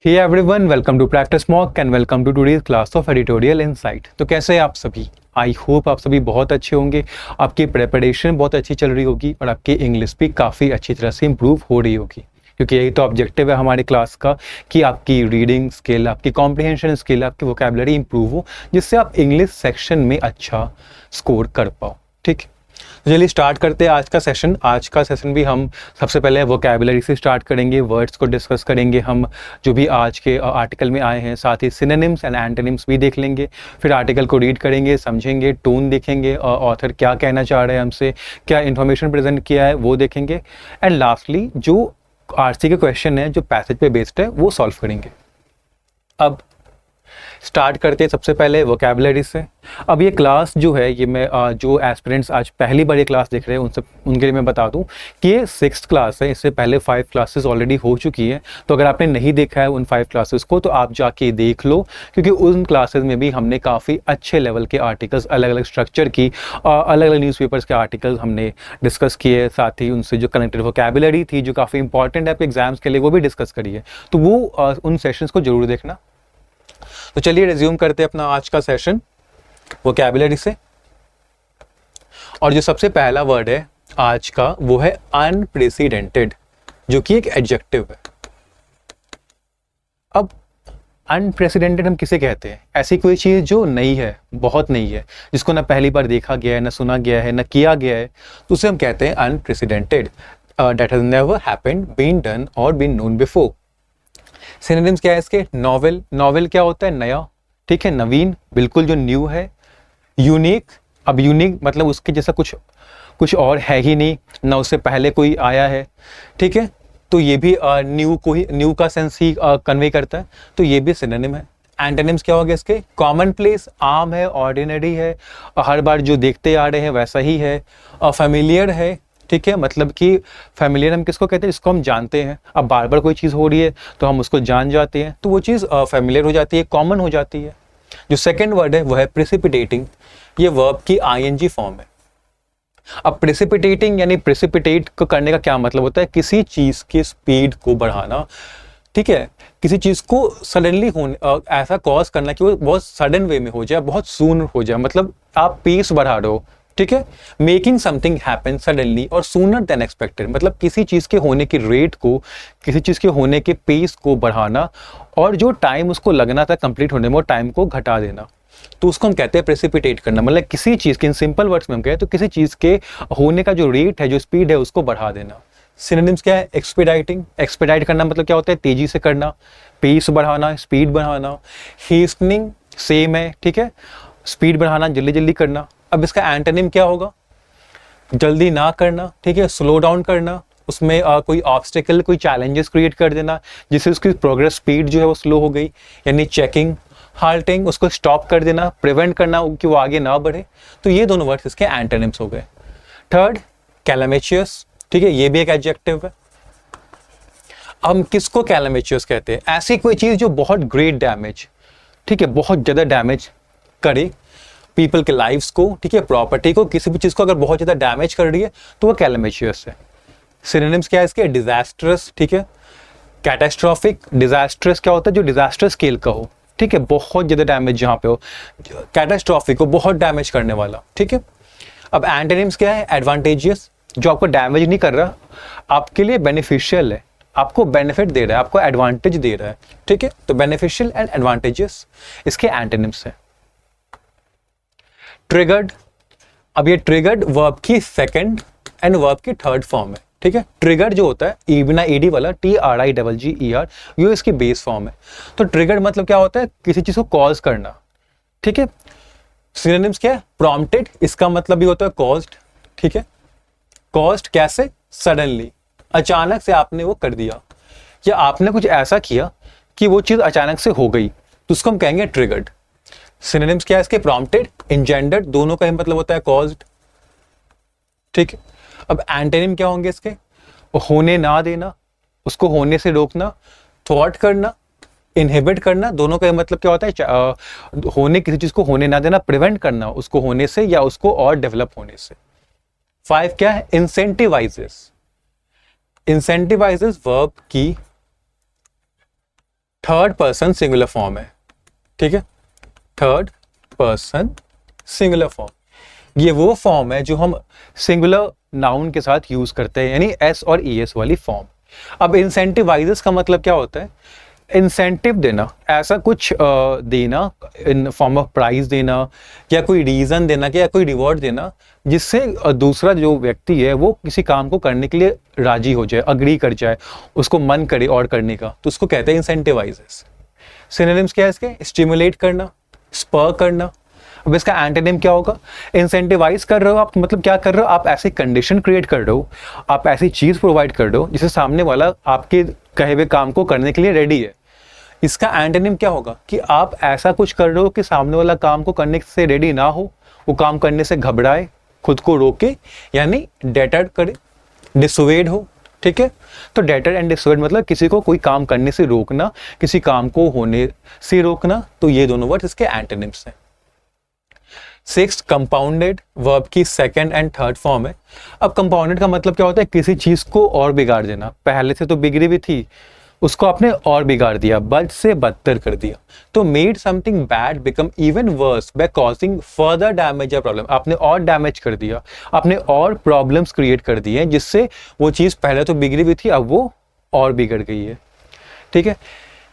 Hey everyone, welcome to practice mock and welcome to today's class of editorial insight. तो कैसे हैं आप सभी? आई होप आप सभी बहुत अच्छे होंगे। आपकी प्रिपरेशन बहुत अच्छी चल रही होगी और आपकी इंग्लिश भी काफ़ी अच्छी तरह से इम्प्रूव हो रही होगी, क्योंकि यही तो ऑब्जेक्टिव है हमारी क्लास का कि आपकी रीडिंग स्किल, आपकी कॉम्प्रिहेंशन स्किल, आपकी वोकैबुलरी इंप्रूव हो, जिससे आप इंग्लिश सेक्शन में अच्छा स्कोर कर पाओ। ठीक, तो चलिए स्टार्ट करते हैं आज का सेशन। आज का सेशन भी हम सबसे पहले वोकैबुलरी से स्टार्ट करेंगे, वर्ड्स को डिस्कस करेंगे हम जो भी आज के आर्टिकल में आए हैं, साथ ही सिनोनिम्स एंड एंटोनिम्स भी देख लेंगे। फिर आर्टिकल को रीड करेंगे, समझेंगे, टोन देखेंगे, ऑथर क्या कहना चाह रहे हैं हमसे, क्या इन्फॉर्मेशन प्रेजेंट किया है वो देखेंगे, एंड लास्टली जो आरसी के क्वेश्चन है जो पैसेज पे बेस्ड है वो सॉल्व करेंगे। अब स्टार्ट करते हैं सबसे पहले वोकैबुलरी से। अब ये क्लास जो है ये मैं जो एस्पिरेंट्स आज पहली बार ये क्लास देख रहे हैं उनके लिए मैं बता दूं कि ये 6th क्लास है। इससे पहले 5 क्लासेस ऑलरेडी हो चुकी हैं, तो अगर आपने नहीं देखा है उन 5 क्लासेस को तो आप जाके देख लो, क्योंकि उन क्लासेस में भी हमने काफ़ी अच्छे लेवल के आर्टिकल्स, अलग अलग स्ट्रक्चर की अलग अलग न्यूज़पेपर्स के आर्टिकल्स हमने डिस्कस किए, साथ ही उनसे जो कनेक्टेड वोकैबुलरी थी जो काफ़ी इंपॉर्टेंट है आपके एग्जाम्स के लिए वो भी डिस्कस करिए। तो वो उन सेशंस को जरूर देखना। तो चलिए रिज्यूम करते हैं अपना आज का सेशन वोकैबुलरी से। और जो सबसे पहला वर्ड है आज का वो है अनप्रेसिडेंटेड, जो कि एक एडजेक्टिव है। अब अनप्रेसिडेंटेड हम किसे कहते हैं? ऐसी कोई चीज जो नई है, बहुत नई है, जिसको ना पहली बार देखा गया है, ना सुना गया है, ना किया गया है, तो उसे हम कहते हैं unprecedented. That has never happened, been done और बीन नोन बिफोर। सिनोनिम्स क्या है इसके? नॉवेल। नॉवेल क्या होता है? नया, ठीक है, नवीन, बिल्कुल जो न्यू है। यूनिक, अब यूनिक मतलब उसके जैसा कुछ और है ही नहीं, ना उससे पहले कोई आया है, ठीक है, तो ये भी न्यू को ही, न्यू का सेंस ही कन्वे करता है, तो ये भी सिनोनिम है। एंटोनिम्स क्या हो गया इसके? कॉमन प्लेस, आम है, ऑर्डिनरी है, हर बार जो देखते आ रहे हैं वैसा ही है। फैमिलियर है, ठीक है, मतलब कि फैमिलियर हम किसको कहते हैं? जिसको हम जानते हैं। अब बार बार कोई चीज़ हो रही है तो हम उसको जान जाते हैं, तो वो चीज़ फैमिलियर हो जाती है, कॉमन हो जाती है। जो सेकंड वर्ड है वो है प्रेसिपिटेटिंग। ये वर्ब की आईएनजी फॉर्म है। अब प्रेसिपिटेटिंग यानी प्रेसिपिटेट को करने का क्या मतलब होता है? किसी चीज़ की स्पीड को बढ़ाना, ठीक है, किसी चीज़ को सडनली होने ऐसा कॉज करना कि वो बहुत सडन वे में हो जाए, बहुत सून हो जाए, मतलब आप पेस बढ़ा रहे हो, ठीक है। मेकिंग समथिंग हैपन सडनली और सूनर देन एक्सपेक्टेड, मतलब किसी चीज़ के होने की रेट को, किसी चीज़ के होने के पेस को बढ़ाना और जो टाइम उसको लगना था कंप्लीट होने में वो टाइम को घटा देना, तो उसको हम कहते हैं प्रेसिपिटेट करना। मतलब किसी चीज़ के, इन सिंपल वर्ड्स में हम कहें तो किसी चीज़ के होने का जो रेट है, जो स्पीड है, उसको बढ़ा देना। सिनोनिम्स क्या है? एक्सपीडाइटिंग। एक्सपीडाइट करना मतलब क्या होता है? तेजी से करना, पेस बढ़ाना, स्पीड बढ़ाना। हेस्टनिंग सेम है, ठीक है, स्पीड बढ़ाना, जल्दी जल्दी करना। अब इसका एंटोनिम क्या होगा? जल्दी ना करना, ठीक है, स्लो डाउन करना, उसमें कोई ऑब्स्टिकल, कोई चैलेंजेस क्रिएट कर देना जिससे उसकी प्रोग्रेस स्पीड जो है वो स्लो हो गई, यानी चेकिंग। हाल्टिंग, उसको स्टॉप कर देना, प्रिवेंट करना कि वो आगे ना बढ़े। तो ये दोनों वर्ड्स इसके एंटोनिम्स हो गए। थर्ड, कैलामेचियस, ठीक है, ये भी एक एडजेक्टिव है। हम किसको कैलामेचियस कहते हैं? ऐसी कोई चीज जो बहुत ग्रेट डैमेज, ठीक है, बहुत ज्यादा डैमेज करे पीपल के लाइफ्स को, ठीक है, प्रॉपर्टी को, किसी भी चीज को अगर बहुत ज्यादा डैमेज कर रही है तो वो कैलामेचियस है। सिनोनिम्स क्या है इसके? डिजास्ट्रस, ठीक है, कैटास्ट्रॉफिक। डिजास्ट्रस क्या होता है? जो डिजास्टर स्केल का हो, ठीक है, बहुत ज्यादा डैमेज जहां पे हो। कैटास्ट्रॉफिक को बहुत डैमेज करने वाला, ठीक है। अब एंटोनिम्स क्या है? एडवांटेजियस, जो आपको डैमेज नहीं कर रहा, आपके लिए बेनिफिशियल है, आपको बेनिफिट दे रहा है, आपको एडवांटेज दे रहा है, ठीक है, तो बेनिफिशियल एंड एडवांटेजियस इसके एंटोनिम्स है। ट्रिगर्ड, अब ये ट्रिगर्ड वर्ब की सेकंड एंड वर्ब की थर्ड फॉर्म है, ठीक है। ट्रिगर्ड जो होता है ई बिना ईडी वाला, TRIGGER, ये इसकी बेस फॉर्म है। तो ट्रिगर्ड मतलब क्या होता है? किसी चीज को कॉज करना, ठीक है। सिनोनिम्स क्या है? प्रॉम्प्टेड, इसका मतलब भी होता है कॉज्ड, ठीक है। कॉज्ड कैसे? सडनली, अचानक से आपने वो कर दिया, या आपने कुछ ऐसा किया कि वो चीज अचानक से हो गई, तो उसको हम कहेंगे ट्रिगर्ड। सिनोनिम्स क्या है इसके? प्रॉम्प्टेड, इंजेंडर्ड, दोनों का ही मतलब होता है कॉज्ड, ठीक है। अब एंटोनिम क्या होंगे इसके? होने ना देना, उसको होने से रोकना, थॉट करना, इनहिबिट करना, दोनों का मतलब क्या होता है? होने, किसी चीज को होने ना देना, प्रिवेंट करना उसको होने से या उसको और डेवलप होने से। 5 क्या है? इंसेंटिवाइजेस। इंसेंटिवाइजेस वर्ब की थर्ड पर्सन सिंगुलर फॉर्म है, ठीक है, थर्ड पर्सन सिंगुलर फॉर्म। ये वो फॉर्म है जो हम सिंगुलर नाउन के साथ यूज करते हैं, यानी एस और ई एस वाली फॉर्म। अब इंसेंटिवाइजेस का मतलब क्या होता है? इंसेंटिव देना, ऐसा कुछ देना इन फॉर्म ऑफ प्राइज देना, या कोई रीजन देना, या कोई रिवॉर्ड देना, जिससे दूसरा जो व्यक्ति है वो किसी काम को करने के लिए राजी हो जाए, अग्री कर जाए, उसको मन करे और करने का, तो उसको कहते हैं इंसेंटिवाइजेस। सिनोनिम्स क्या है इसके? स्टिमुलेट करना, स्पर करना। अब इसका एंटोनिम क्या होगा? इंसेंटिवाइज कर रहे हो आप, मतलब क्या कर रहे हो? आप ऐसी कंडीशन क्रिएट कर रहे हो, आप ऐसी चीज प्रोवाइड कर रहे हो जिससे सामने वाला आपके कहे हुए काम को करने के लिए रेडी है। इसका एंटोनिम क्या होगा? कि आप ऐसा कुछ कर रहे हो कि सामने वाला काम को करने से रेडी ना हो, वो काम करने से घबराए, खुद को रोके, यानी डेटर करे, डिसुएड हो, ठीक है। तो डेटर एंड डिसुएड मतलब किसी को कोई काम करने से रोकना, किसी काम को होने से रोकना। तो ये दोनों वर्ड इसके एंटोनिम्स हैं। सिक्स्थ, कंपाउंडेड वर्ब की सेकंड एंड थर्ड फॉर्म है। अब कंपाउंडेड का मतलब क्या होता है? किसी चीज को और बिगाड़ देना, पहले से तो बिगड़ी हुई थी, उसको आपने और बिगाड़ दिया, बद से बदतर कर दिया। तो made something bad become even worse by causing further damage या प्रॉब्लम। आपने और डैमेज कर दिया, आपने और प्रॉब्लम्स क्रिएट कर दिए, जिससे वो चीज पहले तो बिगड़ी हुई थी, अब वो और बिगड़ गई है, ठीक है।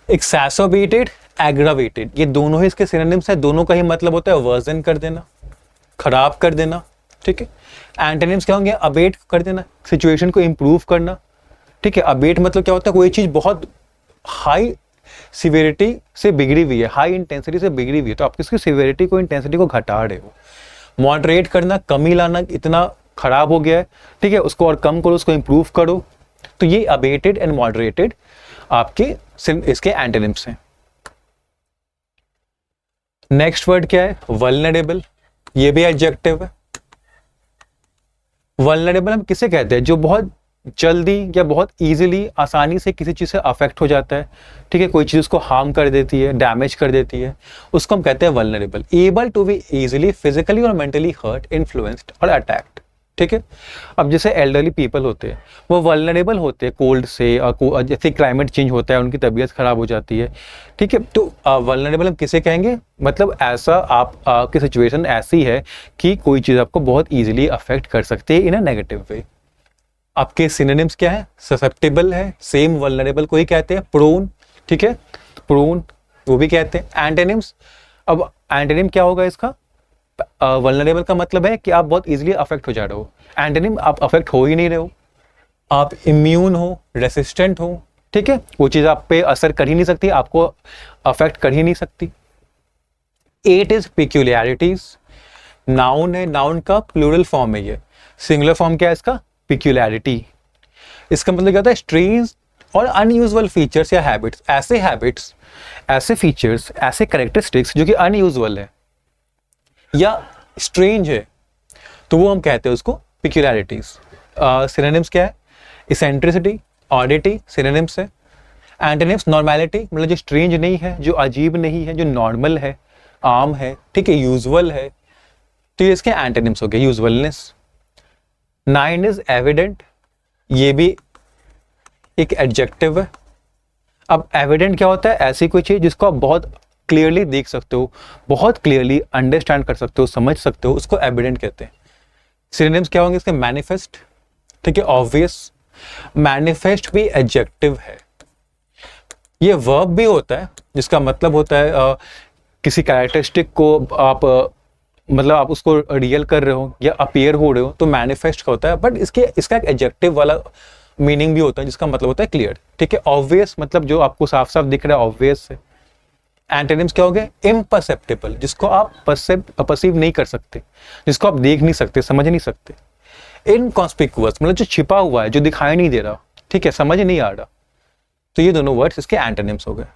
एक्सैसोबेटेड, एग्रावेटेड, ये दोनों ही इसके सिनोनिम्स है। दोनों का ही मतलब होता है वर्जन कर देना, खराब कर देना, ठीक है। एंटोनिम्स क्या होंगे? अबेट कर देना, सिचुएशन को इंप्रूव करना, ठीक है। अबेट मतलब क्या होता है? कोई चीज बहुत हाई सिवियरिटी से बिगड़ी हुई है, हाई इंटेंसिटी से बिगड़ी हुई है, तो आप किसकी सिवियरिटी को, इंटेंसिटी को घटा रहे हो। मॉडरेट करना, कमी लाना, इतना खराब हो गया है, ठीक है, उसको और कम करो, उसको इंप्रूव करो। तो ये अबेटेड एंड मॉडरेटेड आपके इसके एंटोनिम्स हैं। नेक्स्ट वर्ड क्या है? वल्नरेबल। ये भी एडजेक्टिव है। वल्नरेबल हम किसे कहते हैं? जो बहुत जल्दी या बहुत इजीली, आसानी से किसी चीज से अफेक्ट हो जाता है, ठीक है, कोई चीज उसको हार्म कर देती है, डैमेज कर देती है, उसको हम कहते हैं vulnerable. Able to be easily physically और मेंटली हर्ट, इन्फ्लुएंस्ड और अटैक्ड, ठीक है। अब जैसे एल्डरली पीपल होते हैं, वो वल्नरेबल होते हैं कोल्ड से, जैसे क्लाइमेट चेंज होता है, उनकी तबीयत खराब हो जाती है, ठीक है। तो वल्नरेबल हम किसे कहेंगे? मतलब ऐसा आपकी सिचुएशन ऐसी है कि कोई चीज़ आपको बहुत ईजिली अफेक्ट कर सकती है इन अ नेगेटिव वे। आपके सिनोनिम्स क्या है? ससेप्टेबल है, सेम वल्नरेबल को ही कहते हैं। प्रोन, ठीक है, प्रोन वो भी कहते हैं। एंटोनिम्स, अब एंटोनिम क्या होगा इसका? वल्नरेबल का मतलब है कि आप बहुत इजीली अफेक्ट हो जा रहे हो। एंटोनिम, आप अफेक्ट हो ही नहीं रहे हो, आप इम्यून हो, रेसिस्टेंट हो, ठीक है, वो चीज आप पे असर कर ही नहीं सकती, आपको अफेक्ट कर ही नहीं सकती। 8 इज पिक्यूलियरिटीज। नाउन है, नाउन का प्लूरल फॉर्म है ये। सिंगुलर फॉर्म क्या है इसका? पिक्यूलियरिटी। इसका मतलब क्या होता है? स्ट्रेंज और अनयूजुअल फीचर्स या हैबिट्स, ऐसे फीचर्स, ऐसे कैरेक्टरिस्टिक्स जो कि अनयूजुअल है या स्ट्रेंज है, तो वो हम कहते हैं उसको पिक्यूलियरिटीज। सिनोनिम्स क्या है? इसेंट्रिसिटी, ऑडिटी सिनोनिम्स है। एंटोनिम्स, नॉर्मैलिटी, मतलब जो स्ट्रेंज नहीं है, जो अजीब नहीं है, जो नॉर्मल है, आम है, ठीक है, यूजुअल है, तो ये इसके एंटोनिम्स हो गए। यूजुअलनेस। 9 इज एविडेंट, ये भी एक एडजेक्टिव है। अब एविडेंट क्या होता है? ऐसी कोई चीज जिसको आप बहुत क्लियरली देख सकते हो, बहुत क्लियरली अंडरस्टैंड कर सकते हो, समझ सकते हो, उसको एविडेंट कहते हैं। सिनोनिम्स क्या होंगे इसके? मैनिफेस्ट, ठीक है, ऑब्वियस। मैनिफेस्ट भी एडजेक्टिव है। ये वर्ब भी होता है, जिसका मतलब होता है किसी कैरेक्टरिस्टिक को आप मतलब आप उसको रियल कर रहे हो या अपीयर हो रहे हो, तो मैनिफेस्ट का होता है। बट इसका एक एडजेक्टिव वाला मीनिंग भी होता है, जिसका मतलब होता है क्लियर, ठीक है। ऑब्वियस मतलब जो आपको साफ साफ दिख रहा है, ऑब्वियस है। एंटोनिम्स क्या हो गए? इम्परसेप्टिबल, जिसको आप परसीव नहीं कर सकते, जिसको आप देख नहीं सकते, समझ नहीं सकते। इनकॉन्स्पिक्यूअस मतलब जो छिपा हुआ है, जो दिखाई नहीं दे रहा, ठीक है, समझ नहीं आ रहा। तो ये दोनों वर्ड्स इसके एंटोनिम्स हो गए।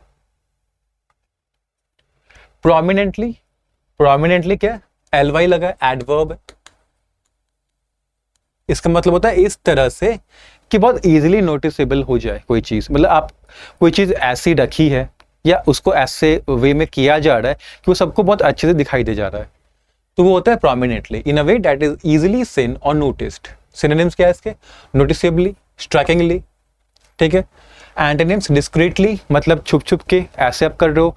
प्रोमिनेंटली, प्रोमिनेंटली क्या? एलवाई लगा है, एडवर्ब है। इसका मतलब होता है इस तरह से कि बहुत इजीली नोटिसेबल हो जाए कोई चीज, मतलब आप कोई चीज ऐसी रखी है या उसको ऐसे वे में किया जा रहा है कि वो सबको बहुत अच्छे से दिखाई दे जा रहा है, तो वो होता है prominently, in a way that is easily seen और नोटिस्ड। सिनोनिम्स क्या है इसके? नोटिसेबली, स्ट्राइकिंगली, ठीक है, एंटोनिम्स डिस्क्रीटली मतलब छुप छुप के, ऐसे आप कर रहे हो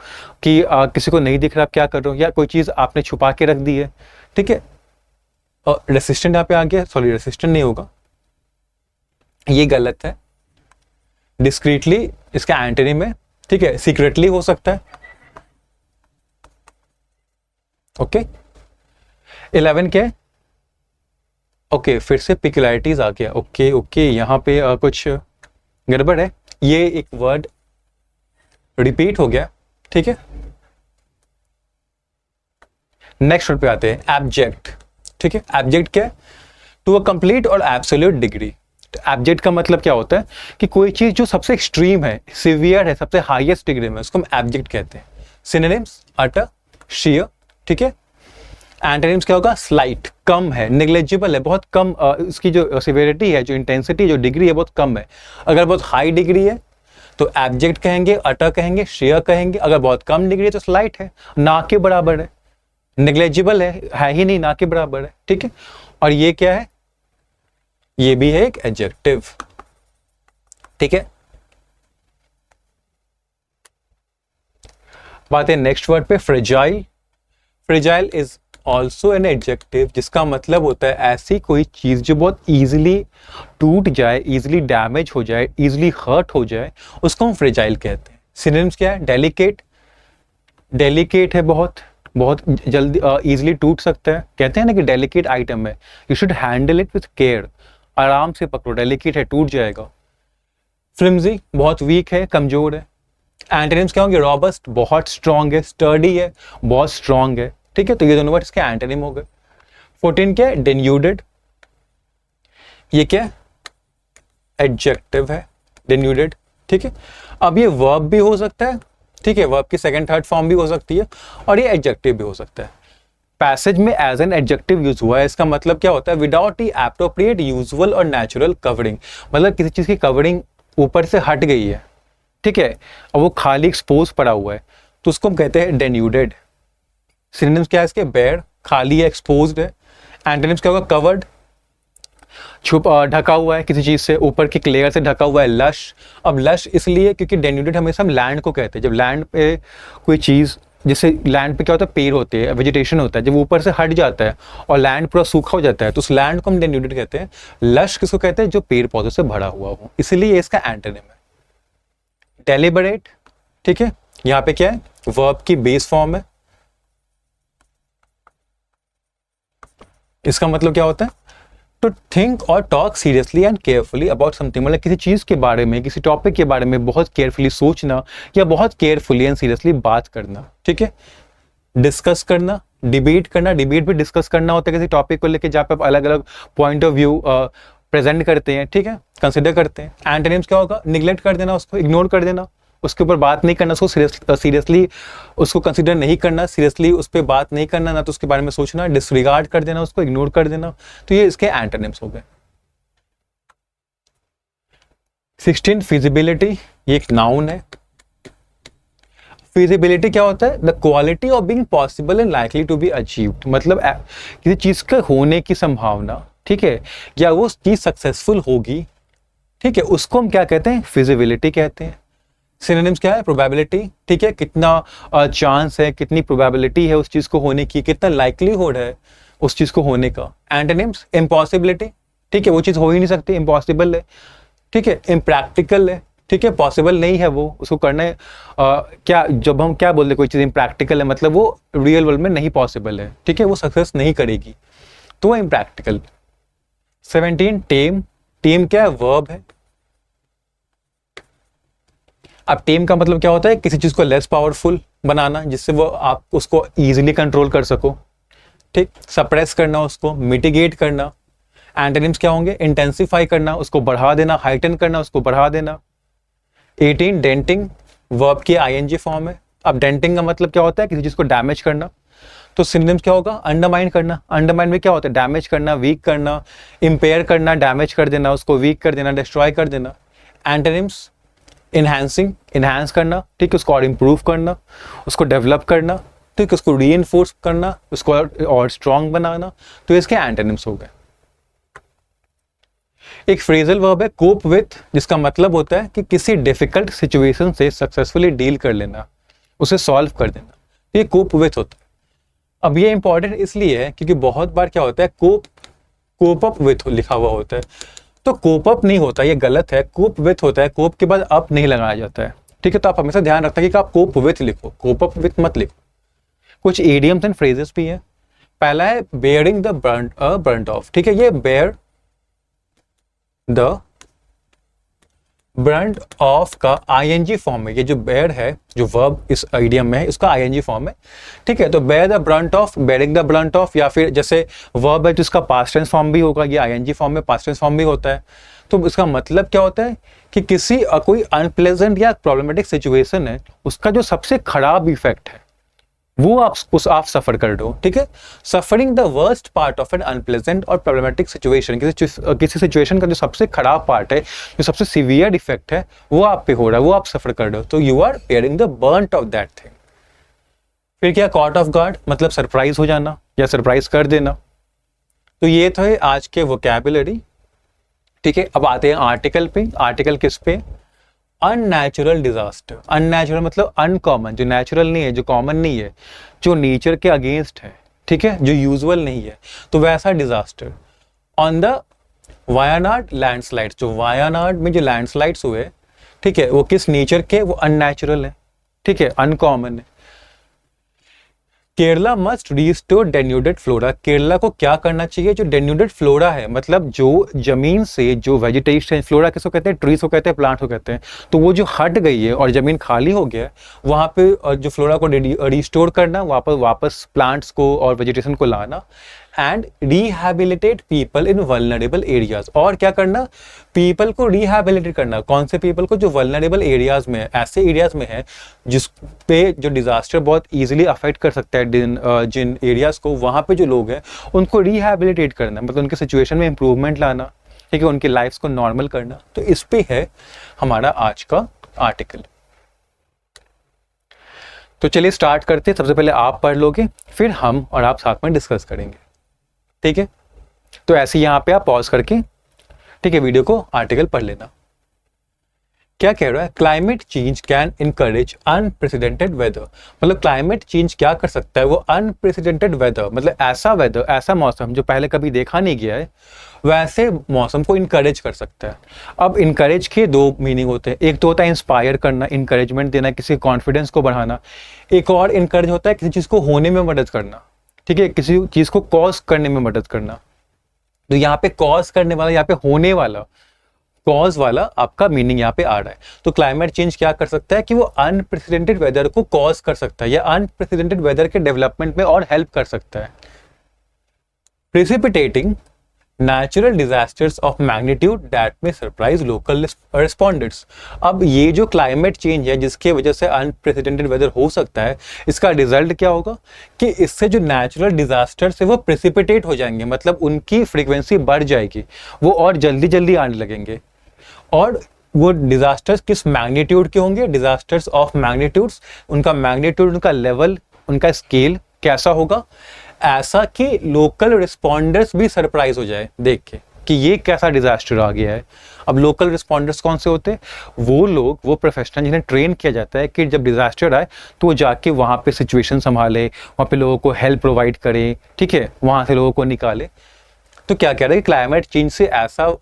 कि किसी को नहीं दिख रहा आप क्या कर रहे हो, या कोई चीज़ आपने छुपा के रख दी है, ठीक है। रेसिस्टेंट यहाँ पे आ गया, सॉरी रेसिस्टेंट नहीं होगा, ये गलत है। डिस्क्रीटली इसका एंटोनिम है, ठीक है। सीक्रेटली हो सकता है, ओके। 11 क्या है, ओके फिर से पिक्युलैरिटीज आ गया, ओके ओके यहाँ पे कुछ गड़बड़ है, ये एक वर्ड रिपीट हो गया, ठीक है। नेक्स्ट वर्ड पे आते हैं, एब्जेक्ट, ठीक है। एब्जेक्ट क्या है, टू अ कंप्लीट और एब्सोल्यूट डिग्री। तो एब्जेक्ट का मतलब क्या होता है कि कोई चीज जो सबसे एक्सट्रीम है, सिवियर है, सबसे हाईएस्ट डिग्री में, उसको हम एब्जेक्ट कहते हैं। सिनोनिम्स अटर, शियर, ठीक है। एंटोनिम्स क्या होगा, स्लाइट, कम है, नेग्लिजिबल है, बहुत कम, इसकी जो सिवियरिटी है, जो इंटेंसिटी, जो डिग्री है बहुत कम है। अगर बहुत हाई डिग्री है तो एब्जेक्ट कहेंगे, अटर कहेंगे, शेयर कहेंगे। अगर बहुत कम डिग्री है तो स्लाइट है, ना के बराबर है, नेग्लिजिबल है ही नहीं, ना के बराबर है, ठीक है। और ये क्या है, ये भी है एक एडजेक्टिव, ठीक है। बात है नेक्स्ट वर्ड पे, fragile. Fragile is also an adjective, जिसका मतलब होता है ऐसी कोई चीज जो बहुत इजीली टूट जाए, इजीली डैमेज हो जाए, इजीली हर्ट हो जाए, उसको हम फ्रेजाइल कहते हैं। सिनोनिम्स क्या है, डेलिकेट, डेलिकेट है, बहुत बहुत जल्दी इजीली टूट सकता है, कहते हैं ना कि डेलिकेट आइटम है, you should handle it with care, आराम से पकड़ो, डेलिकेट है, टूट जाएगा। फ्लिम्जी, बहुत वीक है, कमजोर है। एंटोनिम्स क्या होंगे, रॉबस्ट, बहुत स्ट्रांग है, स्टर्डी है, बहुत स्ट्रांग है, ठीक है। तो ये दोनों वर्ड इसके एंटोनिम हो गए। 14 क्या है, डेन्यूडेड, ये क्या है, एडजेक्टिव है, डेन्यूडेड, ठीक है। अब ये वर्ब भी हो सकता है, ठीक है, वर्ब की सेकंड थर्ड फॉर्म भी हो सकती है, और ये एडजेक्टिव भी हो सकता है। पैसेज में एज एन एडजेक्टिव यूज हुआ है, इसका मतलब क्या होता है, विदाउट दी एप्रोप्रिएट यूजुअल और नेचुरल कवरिंग, मतलब किसी चीज की कवरिंग ऊपर से हट गई है, ठीक है, और वो खाली एक्सपोज पड़ा हुआ है, तो उसको हम कहते हैं डेन्यूडेड। सिनोनिम्स क्या है इसके, बेयर, खाली है, एक्सपोज्ड है। एंटोनिम्स क्या होगा, कवर्ड, छुप ढका हुआ है किसी चीज से, ऊपर की लेयर से ढका हुआ है। लश, अब लश इसलिए क्योंकि डेन्यूडेड हमेशा हम लैंड को कहते हैं, जब लैंड पे कोई चीज, जैसे लैंड पे क्या होता है, पेड़ होते हैं, वेजिटेशन होता है, जब ऊपर से हट जाता है और लैंड पूरा सूखा हो जाता है तो उस लैंड को हम डेन्यूडेड कहते हैं। लश किसको कहते हैं, जो पेड़ पौधों से भरा हुआ हो, इसलिए इसका एंटोनिम है। डेलिबरेट, ठीक है, यहाँ पे क्या है, वर्ब की बेस फॉर्म है, इसका मतलब क्या होता है, टू थिंक और talk seriously and carefully about something, मतलब किसी चीज के बारे में, किसी टॉपिक के बारे में बहुत केयरफुली सोचना या बहुत केयरफुली एंड सीरियसली बात करना, ठीक है। डिस्कस करना, डिबेट करना, डिबेट भी डिस्कस करना होता है किसी टॉपिक को लेकर, जहाँ पे आप अलग अलग पॉइंट ऑफ व्यू प्रेजेंट करते हैं, ठीक है, कंसिडर करते हैं। एंटोनिम्स क्या होगा, निग्लेक्ट कर देना, उसको इग्नोर कर देना, उसके ऊपर बात नहीं करना, उसको सीरियसली उसको कंसिडर नहीं करना, सीरियसली उस पर बात नहीं करना, ना तो उसके बारे में सोचना, डिसरिगार्ड कर देना, उसको इग्नोर कर देना, तो ये इसके एंटोनिम्स हो गए। 16 फिजिबिलिटी, ये एक नाउन है। फिजिबिलिटी क्या होता है, the quality of being possible and likely to be achieved, मतलब किसी चीज का होने की संभावना, ठीक है, या वो चीज सक्सेसफुल होगी, ठीक है, उसको हम क्या कहते हैं, फिजिबिलिटी कहते हैं। सिनोनिम्स क्या है, प्रोबेबिलिटी, ठीक है, कितना चांस है, कितनी प्रोबेबिलिटी है उस चीज को होने की, कितना लाइकलीहुड है उस चीज को होने का। एंटोनिम्स, इम्पॉसिबिलिटी, ठीक है, वो चीज हो ही नहीं सकती, इम्पॉसिबल है, ठीक है, इम्प्रैक्टिकल है, ठीक है, पॉसिबल नहीं है वो, उसको करना है, क्या जब हम क्या बोलते कोई चीज इम्प्रैक्टिकल है, मतलब वो रियल वर्ल्ड में नहीं पॉसिबल है, ठीक है, वो सक्सेस नहीं करेगी, तो वो इम्प्रैक्टिकल। 17 टेम, टेम क्या है, वर्ब है। अब टेम का मतलब क्या होता है, किसी चीज को लेस पावरफुल बनाना, जिससे वो आप उसको इजीली कंट्रोल कर सको, ठीक। सप्रेस करना, उसको मिटिगेट करना। एंटोनिम्स क्या होंगे, इंटेंसिफाई करना, उसको बढ़ा देना, हाइटन करना, उसको बढ़ा देना। 18 डेंटिंग, वर्ब की आईएनजी फॉर्म है। अब डेंटिंग का मतलब क्या होता है, किसी चीज को डैमेज करना, तो सिनोनिम्स क्या होगा, अंडरमाइन करना। अंडरमाइन में क्या होता है, डैमेज करना, वीक करना, इंपेयर करना, डैमेज कर देना, उसको वीक कर देना, डिस्ट्रॉय कर देना। एंटोनिम्स, इनहैंसिंग, इनहैंस करना, ठीक है, उसको और इम्प्रूव करना, उसको डेवलप करना, ठीक है, उसको रीइंफोर्स करना, उसको और स्ट्रॉन्ग बनाना, तो इसके एंटोनिम्स हो गए। एक फ्रेजल वर्ब है कोप विथ, जिसका मतलब होता है कि किसी डिफिकल्ट सिचुएशन से सक्सेसफुली डील कर लेना, उसे सॉल्व कर देना, ये कोप विथ होता है। अब ये इंपॉर्टेंट इसलिए है क्योंकि बहुत बार क्या होता है कोप अप विथ लिखा हुआ होता है, तो कोप अप नहीं होता, ये गलत है, कोप विथ होता है, कोप के बाद अप नहीं लगाया जाता है, ठीक है। तो आप हमेशा ध्यान रखना कि आप कोप विथ लिखो, कोप अप विथ मत लिखो। कुछ इडियम्स एंड फ्रेजेस भी हैं। पहला है बेयरिंग द ब्रंट ऑफ, ठीक है, ये बेयर द ब्रंट ऑफ का आईएनजी फॉर्म में, ये जो बेयर है जो वर्ब इस आइडियम में है उसका आईएनजी फॉर्म है, ठीक है। तो bear the brunt of, bearing the brunt of, या फिर जैसे वर्ब है तो इसका पास्ट टेंस फॉर्म भी होगा, ये आईएनजी फॉर्म में पास्ट टेंस फॉर्म भी होता है। तो इसका मतलब क्या होता है कि किसी कोई अनप्लेजेंट या प्रॉब्लमेटिक सिचुएशन है, उसका जो सबसे खराब इफेक्ट है वो आप सफर कर दो, ठीक है। Suffering the worst part of N unpleasant और प्रॉब्लमेटिक सिचुएशन, किसी सिचुएशन का जो सबसे खराब पार्ट है, जो सबसे सीवियर इफेक्ट है, वो आप पे हो रहा है, वो आप सफर कर दो, तो you are bearing the burnt of that thing. फिर क्या, कॉट ऑफ गार्ड, मतलब सरप्राइज हो जाना या सरप्राइज कर देना। तो ये थे आज के वोकैबुलरी, ठीक है। अब आते हैं आर्टिकल पे। आर्टिकल किस पे? Unnatural disaster. अननेचुरल मतलब अनकॉमन, जो नेचुरल नहीं है, जो कॉमन नहीं है, जो नेचर के अगेंस्ट है, ठीक है, जो यूजुअल नहीं है, तो वैसा disaster. On the Wayanad landslides, जो वायनाड में जो लैंडस्लाइड्स हुए, ठीक है, वो किस नेचर के? वो अननेचुरल है, ठीक है, अनकॉमन है। Kerala must restore denuded flora. Kerala को क्या करना चाहिए? जो डेन्यूडेड फ्लोरा है, मतलब जो जमीन से जो वेजिटेशन, फ्लोरा किसको कहते हैं? ट्रीज को कहते हैं, प्लांट को कहते हैं। तो वो जो हट गई है और जमीन खाली हो गया है, वहां पे जो फ्लोरा को रिस्टोर करना, वापस प्लांट्स को और वेजिटेशन को लाना। And rehabilitate people in vulnerable areas. और क्या करना? पीपल को रिहैबिलिटेट करना। कौन से पीपल को? जो वल्नरेबल एरियाज में, ऐसे एरियाज में है जिस पे जो डिजास्टर बहुत इजीली अफेक्ट कर सकता है, जिन एरियाज को, वहां पे जो लोग हैं उनको रिहैबिलिटेट करना, मतलब उनके सिचुएशन में इंप्रूवमेंट लाना, ठीक है, उनकी लाइफ को नॉर्मल करना। तो इस पे है हमारा आज का आर्टिकल। तो चलिए स्टार्ट करते हैं। सबसे पहले आप पढ़ लोगे, फिर हम और आप साथ में डिस्कस करेंगे, ठीक है। तो ऐसे यहां पे आप पॉज करके, ठीक है, वीडियो को, आर्टिकल पढ़ लेना। क्या कह रहा है? Climate change can encourage unprecedented weather. मतलब क्लाइमेट चेंज क्या कर सकता है? वो अनप्रेसिडेंटेड वेदर, मतलब ऐसा वेदर, ऐसा मौसम जो पहले कभी देखा नहीं गया है, वैसे मौसम को इनकरेज कर सकता है। अब इनकरेज के दो मीनिंग होते हैं। एक तो होता है इंस्पायर करना, इंकरेजमेंट देना, किसी कॉन्फिडेंस को बढ़ाना। एक और इनकरेज होता है किसी चीज को होने में मदद करना, ठीक है, किसी चीज को कॉज करने में मदद करना। तो यहाँ पे कॉज करने वाला, यहाँ पे होने वाला, कॉज वाला आपका मीनिंग यहाँ पे आ रहा है। तो क्लाइमेट चेंज क्या कर सकता है कि वो अनप्रेसिडेंटेड वेदर को कॉज कर सकता है, या अनप्रेसिडेंटेड वेदर के डेवलपमेंट में और हेल्प कर सकता है। Precipitating natural disasters of magnitude that में सरप्राइज लोकल रिस्पोंडेंट्स। अब ये जो क्लाइमेट चेंज है जिसके वजह से अनप्रेसिडेंटेड वेदर हो सकता है, इसका रिजल्ट क्या होगा कि इससे जो नेचुरल डिजास्टर्स है वो प्रेसिपिटेट हो जाएंगे, मतलब उनकी फ्रीक्वेंसी बढ़ जाएगी, वो और जल्दी जल्दी आने लगेंगे। और वो डिजास्टर्स किस मैग्नीट्यूड के होंगे? Disasters of magnitudes. उनका मैग्नीट्यूड, उनका लेवल, उनका स्केल कैसा होगा? ऐसा कि लोकल रिस्पॉन्डर्स भी सरप्राइज हो जाए देख के कि ये कैसा डिजास्टर आ गया है। अब लोकल रिस्पॉन्डर्स कौन से होते हैं? वो लोग, वो प्रोफेशनल जिन्हें ट्रेन किया जाता है कि जब डिजास्टर आए तो वो जाके वहाँ पे सिचुएशन संभाले, वहाँ पे लोगों को हेल्प प्रोवाइड करे, ठीक है, वहाँ से लोगों को निकाले। तो क्या कह रहे हैं? क्लाइमेट चेंज से ऐसा